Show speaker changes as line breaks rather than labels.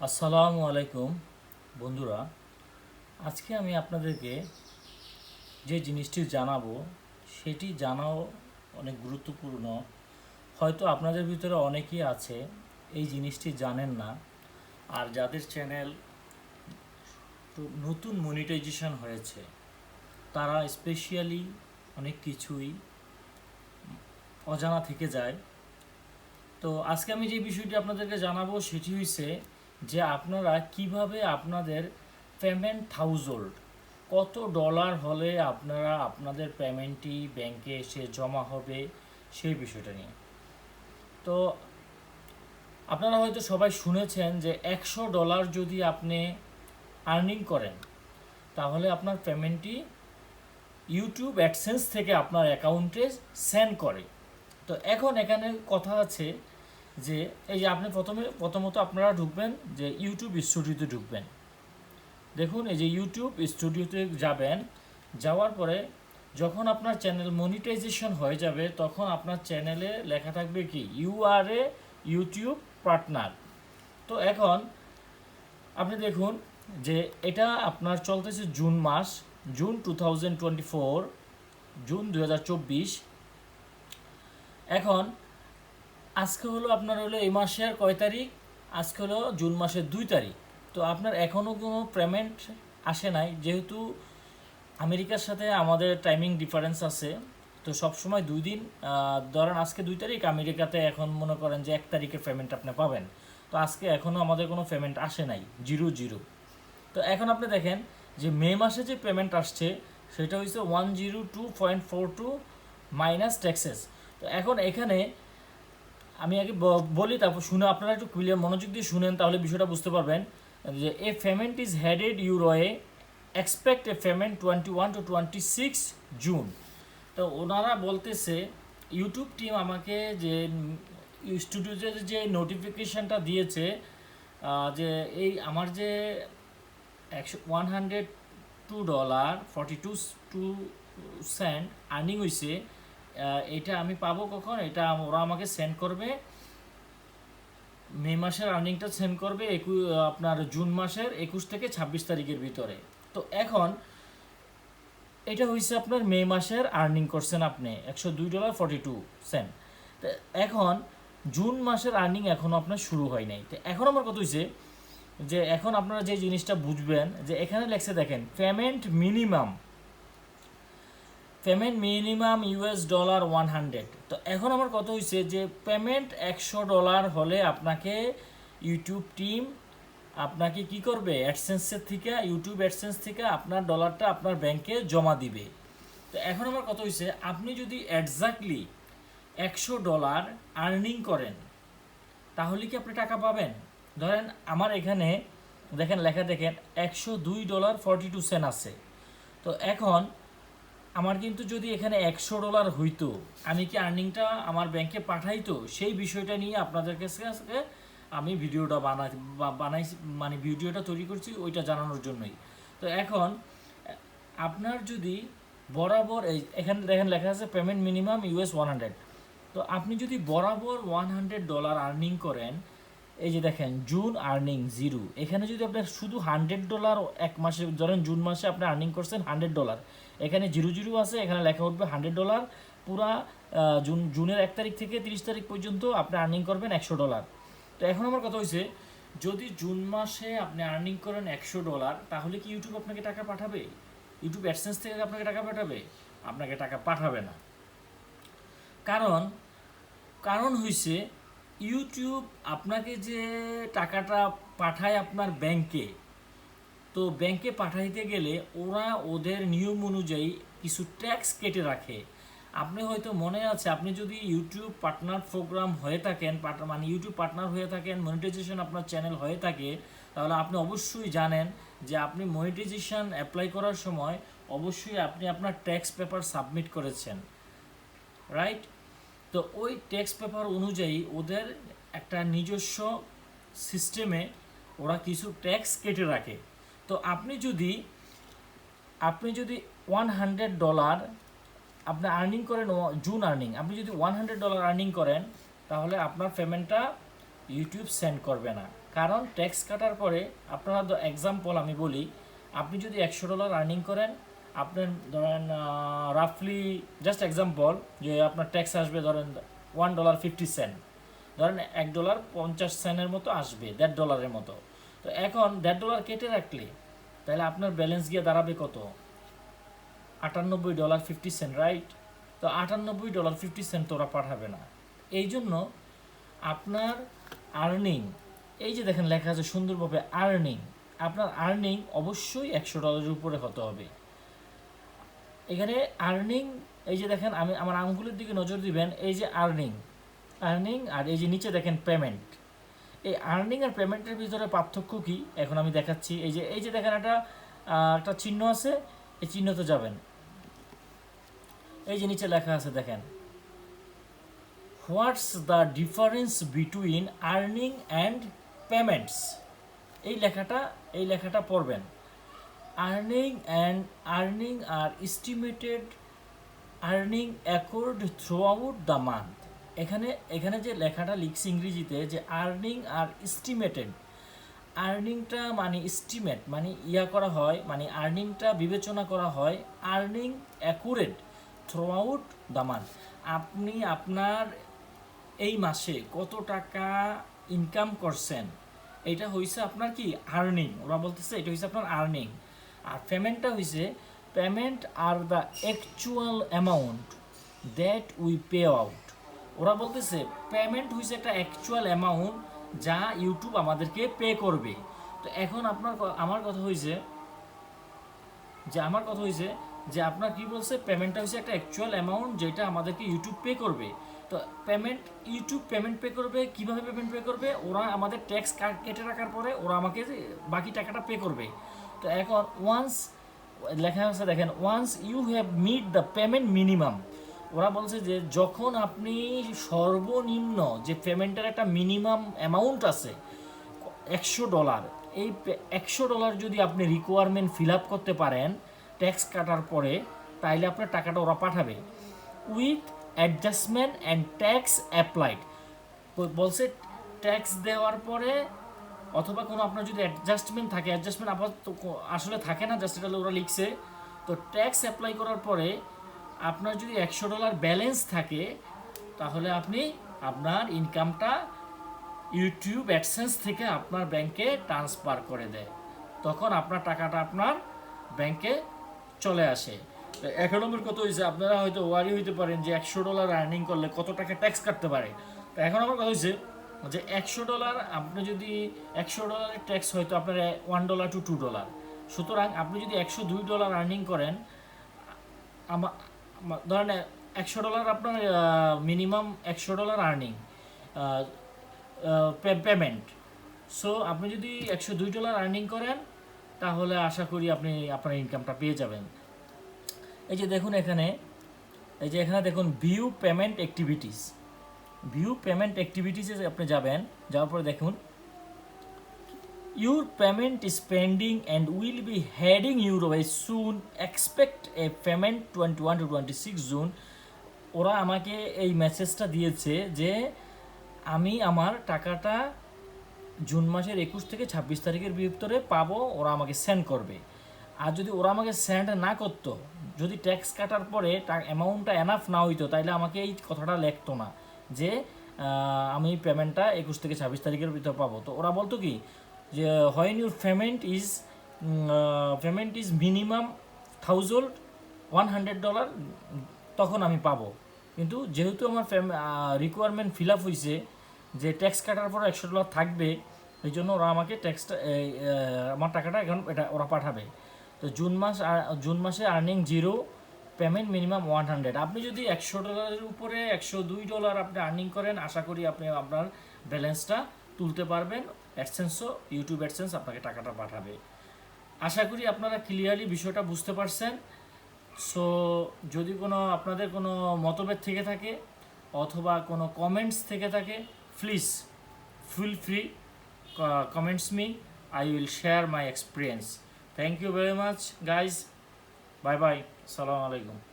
আসসালামু আলাইকুম বন্ধুরা। আজকে আমি আপনাদেরকে যে জিনিসটি জানাবো সেটি জানাও অনেক গুরুত্বপূর্ণ। হয়তো আপনাদের ভিতরে অনেকেই আছে এই জিনিসটি জানেন না, আর যাদের চ্যানেল নতুন মনিটাইজেশন হয়েছে তারা স্পেশালি অনেক কিছুই অজানা থেকে যায়। তো আজকে আমি যে বিষয়টি আপনাদেরকে জানাবো সেটি হচ্ছে যে আপনারা কিভাবে আপনাদের পেমেন্ট থাউজেন্ড কত ডলার হলে আপনারা আপনাদের পেমেন্টটি ব্যাংকে এসে জমা হবে সেই বিষয়টা নিয়ে। তো আপনারা হয়তো সবাই শুনেছেন যে $100 যদি আপনি আর্নিং করেন তাহলে আপনার পেমেন্টটি ইউটিউব অ্যাডসেন্স থেকে আপনার অ্যাকাউন্টে সেন্ড করে। তো এখন এখানে কথা আছে যে এই যে আপনি প্রথমত আপনারা ঢুকবেন যে ইউটিউব স্টুডিওতে ঢুকবেন। দেখুন এই যে ইউটিউব স্টুডিওতে যাবেন, যাওয়ার পরে যখন আপনার চ্যানেল মনিটাইজেশন হয়ে যাবে তখন আপনার চ্যানেলে লেখা থাকবে কি ইউআরএ ইউটিউব পার্টনার। তো এখন আপনি দেখুন যে এটা আপনার চলতেছে জুন মাস, জুন 2024, জুন 2024। এখন আজকে হলো আপনার হলো এই মাসের কয় তারিখ? আজকে হলো জুন মাসের 2 তারিখ। তো আপনার এখনও কোনো পেমেন্ট আসে নাই, যেহেতু আমেরিকার সাথে আমাদের টাইমিং ডিফারেন্স আছে। তো সবসময় 2 দিন, ধরেন আজকে 2 তারিখ, আমেরিকাতে এখন মনে করেন যে 1 তারিখের পেমেন্ট আপনি পাবেন। তো আজকে এখনও আমাদের কোনো পেমেন্ট আসে নাই, 0 0। তো এখন আপনি দেখেন যে মে মাসে যে পেমেন্ট আসছে সেটা হচ্ছে 102.42 মাইনাস ট্যাক্সেস। তো এখন এখানে আমি আগে বলি, তারপর শুনে আপনারা একটু ক্লিয়ার মনোযোগ দিয়ে শুনেন, তাহলে বিষয়টা বুঝতে পারবেন যে এ পেমেন্ট ইজ হেডেড ইউরোয়ে, expect a payment 21 to 26 June. তো ওনারা বলতেছে, ইউটিউব টিম আমাকে যে স্টুডিওতে যে নোটিফিকেশানটা দিয়েছে, যে এই আমার যে 102.42 আর্নিং হয়েছে, এটা আমি পাবো কখন? এটা ওরা আমাকে সেন্ড করবে, মে মাসের আর্নিংটা সেন্ড করবে আপনার জুন মাসের 21 থেকে 26 তারিখের ভিতরে। তো এখন এটা হয়েছে আপনার মে মাসের আর্নিং করছেন আপনি $102.42। তো এখন জুন মাসের আর্নিং এখনও আপনার শুরু হয় নাই। তো এখন আমার কথা হয়েছে যে এখন আপনারা যে জিনিসটা বুঝবেন যে এখানে লেখছে দেখেন পেমেন্ট মিনিমাম $100। তো এখন আমার কথা হয়েছে যে পেমেন্ট $100 হলে আপনাকে ইউটিউব টিম আপনাকে কি করবে, অ্যাডসেন্সের থেকে, ইউটিউব অ্যাডসেন্স থেকে আপনার ডলারটা আপনার ব্যাংকে জমা দিবে। তো এখন আমার কথা হয়েছে আপনি যদি এক্স্যাক্টলি $100 আর্নিং করেন তাহলে কি আপনি টাকা পাবেন? ধরেন আমার এখানে দেখেন লেখা, দেখেন $102.42 আছে। তো এখন আমার কিন্তু যদি এখানে $100 হইতো, আমি কি আর্নিংটা আমার ব্যাংকে পাঠাইতো? সেই বিষয়টা নিয়ে আপনাদের কাছে আমি ভিডিওটা বানাইছি, মানে ভিডিওটা তৈরি করছি ওইটা জানানোর জন্যই। তো এখন আপনার যদি বরাবর এখানে দেখেন লেখা আছে পেমেন্ট মিনিমাম $100। তো আপনি যদি বরাবর $100 আর্নিং করেন, এই যে দেখেন জুন আর্নিং 0, এখানে যদি আপনার শুধু $100 এক মাসে, ধরেন জুন মাসে আপনি আর্নিং করছেন $100, এখানে 0 0 আছে, এখানে লেখা উঠবে $100। পুরা জুনের 1 তারিখ থেকে 30 তারিখ পর্যন্ত আপনি আর্নিং করবেন $100। তো এখন আমার কথা হয়েছে যদি জুন মাসে আপনি আর্নিং করেন $100, তাহলে কি ইউটিউব আপনাকে টাকা পাঠাবে? ইউটিউব অ্যাডসেন্স থেকে আপনাকে টাকা পাঠাবে? আপনাকে টাকা পাঠাবে না। কারণ কারণ হইছে ইউটিউব আপনাকে যে টাকাটা পাঠায় আপনার ব্যাংকে, তো ব্যাংকে পাঠাইতে গেলে ওরা ওদের নিয়ম অনুযায়ী কিছু ট্যাক্স কেটে রাখে। আপনি হয়তো মনে আছে, আপনি যদি ইউটিউব পার্টনার প্রোগ্রাম হয়ে থাকেন, মানে ইউটিউব পার্টনার হয়ে থাকেন, মনিটাইজেশন আপনার চ্যানেল হয়ে থাকে, তাহলে আপনি অবশ্যই জানেন যে আপনি মনিটাইজেশন অ্যাপ্লাই করার সময় অবশ্যই আপনি আপনার ট্যাক্স পেপার সাবমিট করেছেন, রাইট? তো ওই ট্যাক্স পেপার অনুযায়ী ওদের একটা নিজস্ব সিস্টেমে ওরা কিছু ট্যাক্স কেটে রাখে। তো আপনি যদি $100 আপনি আর্নিং করেন, জুন আর্নিং, আপনি যদি $100 আর্নিং করেন তাহলে আপনার পেমেন্টটা ইউটিউব সেন্ড করবে না। কারণ ট্যাক্স কাটার পরে আপনারা এক্সাম্পল আমি বলি, আপনি যদি $100 আর্নিং করেন, আপনার ধরেন রাফলি জাস্ট এক্সাম্পল যে আপনার ট্যাক্স আসবে ধরেন $1.50, ধরেন $1.50 মতো আসবে, $1.50 মতো। তো এখন $1.50 কেটে রাখলে তাহলে আপনার ব্যালেন্স গিয়ে দাঁড়াবে কত? $98.50, রাইট? তো $98.50 তো ওরা পাঠাবে না। এই জন্য আপনার আর্নিং, এই যে দেখেন লেখা আছে সুন্দরভাবে আর্নিং, আপনার আর্নিং অবশ্যই $100 উপরে হতে হবে। এখানে আর্নিং, এই যে দেখেন আমি আমার আঙ্গুলের দিকে নজর দিবেন, এই যে আর্নিং, আর এই যে নিচে দেখেন পেমেন্ট। এই আর্নিং আর পেমেন্টের ভিতরে পার্থক্য কি এখন আমি দেখাচ্ছি। এই যে দেখেন একটা চিহ্ন আছে, এই চিহ্নতে যাবেন, এই যে নিচে লেখা আছে দেখেন, what's the difference between earning and payments. এই লেখাটা পড়বেন। আর্নিং আর estimated earning accrued throughout the month. এখানে যে লেখাটা লিখছে ইংরেজিতে, যে আর্নিং আর এস্টিমেটেড, আর্নিংটা মানে এস্টিমেট মানে করা হয়, মানে আর্নিংটা বিবেচনা করা হয়, earning accurate through out the month. আপনি আপনার এই মাসে কত টাকা ইনকাম করছেন, এটা হয়েছে আপনার কি আর্নিং। ওরা বলতেছে এটা হয়েছে আপনার আর্নিং। আর পেমেন্টটা হয়েছে, payment are the actual amount that we pay out. ওরা বলতেছে পেমেন্ট হয়েছে একটা অ্যাকচুয়াল অ্যামাউন্ট যা ইউটিউব আমাদেরকে পে করবে। তো এখন আমার কথা হয়েছে যে আপনার কি বলছে, পেমেন্টটা হচ্ছে একটা অ্যাকচুয়াল অ্যামাউন্ট যেটা আমাদেরকে ইউটিউব পে করবে। তো ইউটিউব পেমেন্ট পে করবে, কীভাবে পেমেন্ট পে করবে? ওরা আমাদের ট্যাক্স কেটে রাখার পরে ওরা আমাকে বাকি টাকাটা পে করবে। তো এখন ওয়ান্স লেখা আছে দেখেন, once you have met the payment minimum. ওরা বলছে যে যখন আপনি সর্বনিম্ন যে পেমেন্টের একটা মিনিমাম অ্যামাউন্ট আছে $100, এই $100 যদি আপনি রিকোয়ারমেন্ট ফিল আপ করতে পারেন ট্যাক্স কাটার পরে, তাইলে আপনার টাকাটা ওরা পাঠাবে with adjustment and tax applied. বলছে ট্যাক্স দেওয়ার পরে অথবা কোনো আপনার যদি অ্যাডজাস্টমেন্ট থাকে, অ্যাডজাস্টমেন্ট আসলে থাকে না, জাস্ট এটা ওরা লিখছে। তো ট্যাক্স অ্যাপ্লাই করার পরে আপনার যদি $100 ব্যালেন্স থাকে, তাহলে আপনি আপনার ইনকামটা ইউটিউব অ্যাডসেন্স থেকে আপনার ব্যাংকে ট্রান্সফার করে দেয়, তখন আপনার টাকাটা আপনার ব্যাংকে চলে আসে। 1 নম্বর কত হয়েছে, আপনারা হয়তো ওয়ারি হইতে পারেন যে $100 আর্নিং করলে কত টাকা ট্যাক্স কাটতে পারে। তো এখন আমার কথা হয়েছে যে $100 আপনি যদি $100 ট্যাক্স হয়তো আপনার $1 to $2, সুতরাং আপনি যদি $102 আর্নিং করেন, ধরেন $100 আপনার মিনিমাম $100 আর্নিং পেমেন্ট। সো আপনি যদি $102 আর্নিং করেন, তাহলে আশা করি আপনি আপনার ইনকামটা পেয়ে যাবেন। এই যে দেখুন এখানে দেখুন ভিউ পেমেন্ট অ্যাক্টিভিটিসে আপনি যাওয়ার পরে দেখুন your payment is pending and will be heading your way soon, expect a payment 21 to 26 June. ওরা আমাকে এই মেসেজটা দিয়েছে যে আমি আমার টাকাটা জুন মাসের 21 থেকে 26 তারিখের ভিতরে পাবো, ওরা আমাকে সেন্ড করবে। আর যদি ওরা আমাকে সেন্ড না করতো, যদি ট্যাক্স কাটার পরে অ্যামাউন্টটা এনাফ না হইতো, তাইলে আমাকে এই কথাটা লিখতো না যে আমি পেমেন্টটা 21 থেকে 26 তারিখের ভিতরে পাবো। তো ওরা বলতো কি যে when your payment is minimum $1,100, তখন আমি পাবো। কিন্তু যেহেতু আমার রিকোয়ারমেন্ট ফিল আপ হয়েছে যে ট্যাক্স কাটার পর $100 থাকবে, এই জন্য ওরা আমাকে আমার টাকাটা এখন ওরা পাঠাবে। তো জুন মাসে আর্নিং 0, পেমেন্ট মিনিমাম 100। আপনি যদি $100 উপরে $102 আপনি আর্নিং করেন, আশা করি আপনি আপনার ব্যালেন্সটা তুলতে পারবেন। ইউটিউব অ্যাডসেন্স আপনাকে টাকাটা পাঠাবে। আশা করি আপনারা ক্লিয়ারলি বিষয়টা বুঝতে পারছেন। সো যদি আপনাদের কোনো মতভেদ থেকে থাকে অথবা কোনো কমেন্টস থেকে থাকে, please feel free comments me. I will share my experience. Thank you very much guys. Bye bye. Assalamu alaikum.